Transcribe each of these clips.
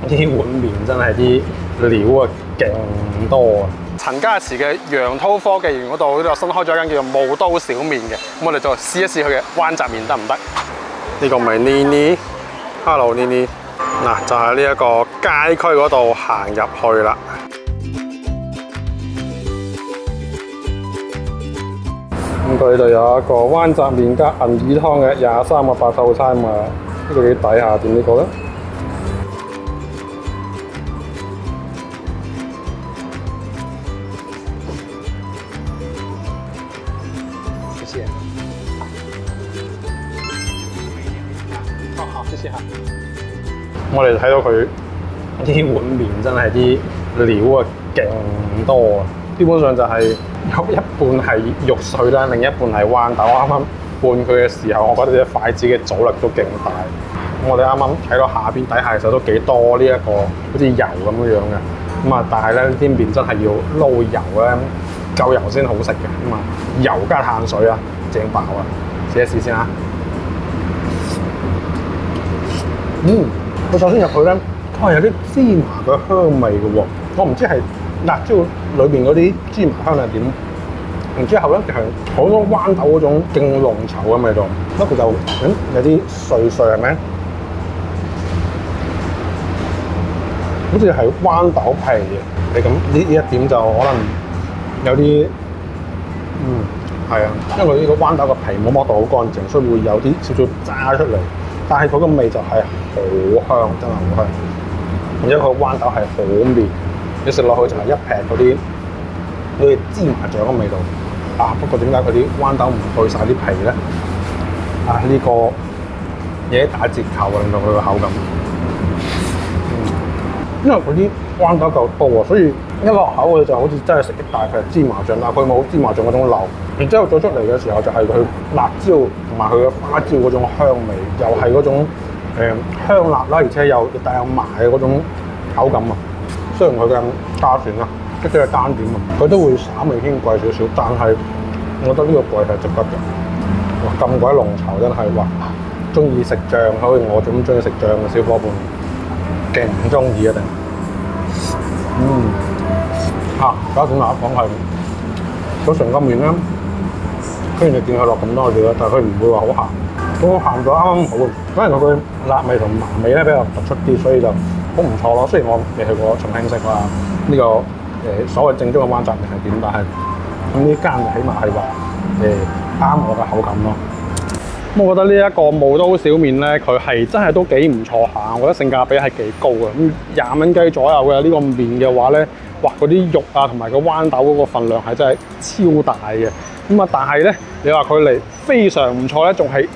啲碗麵真係啲料啊勁多啊！陳家祠嘅楊濤科技園嗰度呢度新開咗一間叫做霧都小麵嘅，咁我哋就試一試佢嘅灣澤麵得唔得？呢個咪妮妮 ，Hello 妮妮，嗱就係呢一個街區嗰度行入去啦。咁佢呢度有一個灣澤麵加銀耳湯嘅23個8套餐啊，呢個幾抵下，點呢個咧？謝謝。好，謝謝嚇。我哋睇到佢啲碗麵真係啲料啊勁多啊，基本上就係有一半係肉碎啦，另一半係灣豆。我啱啱拌佢嘅時候，我覺得隻筷子嘅阻力都勁大。我哋啱啱睇到下邊底下嘅時候都幾多呢一個好似油咁樣嘅，咁啊但係咧啲麵真係要撈油咧，夠油先好食嘅，咁啊油加碳水啊，正爆啊！試一試先啊！佢首先入去咧，佢係有啲芝麻嘅香味嘅喎，我唔知係辣椒裏邊嗰啲芝麻香係點。然之後咧，係好多灣豆嗰種勁濃稠嘅味道，不過就有啲碎碎係咪？好似係灣豆皮嘅，你咁呢一點就可能有啲係啊，因為呢個灣豆嘅皮冇剝到好乾淨，所以會有啲少少渣出嚟。但係佢個味就係好香，真係好香。然之後佢灣豆係好綿，你食落去就係一劈嗰啲好似芝麻醬嘅味道。啊！不過點解佢啲灣豆唔去晒啲皮咧？啊！呢個嘢打折扣啊，令到佢個口感。因為佢啲灣豆夠多啊，所以一落口佢就好似真係食一大劈芝麻醬，但係佢冇芝麻醬嗰種流。然之後再出嚟嘅時候就係佢辣椒同埋佢嘅花椒嗰種香味，又係嗰種香辣啦，而且又帶有麻嘅嗰種口感啊。雖然佢嘅價錢啊，即係單點啊，佢都會稍微偏貴少少，但係我覺得呢個貴係值得嘅。哇！咁鬼濃稠真係哇！中意食醬，好似我咁中意食醬嘅小伙伴，勁唔中意一定。搞掂啦，講係佢成個麵咧，雖然你見佢落咁多料，但係佢唔會話好鹹，嗰個鹹度啱啱好。可能佢辣味同麻味咧比較突出啲，所以就好唔錯咯。雖然我未去過重慶食啊呢個所謂正宗嘅灣澤麵係點，但係咁呢間起碼係話啱我嘅口感咯。咁我覺得呢一個霧都小麵咧，佢係真係都幾唔錯下，我覺得性價比係幾高嘅。咁20蚊雞左右嘅呢個麵嘅話咧，哇！嗰啲肉啊同埋個灣豆嗰個份量係真係超大嘅。咁啊，但係咧，你話佢嚟非常唔錯咧，仲係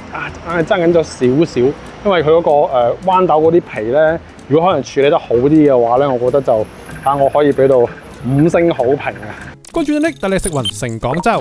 爭緊咗少少，因為佢嗰個灣豆嗰啲皮咧，如果可能處理得好啲嘅話咧，我覺得就我可以俾到5星好評啊！關注 Nick 帶你食勻成廣州。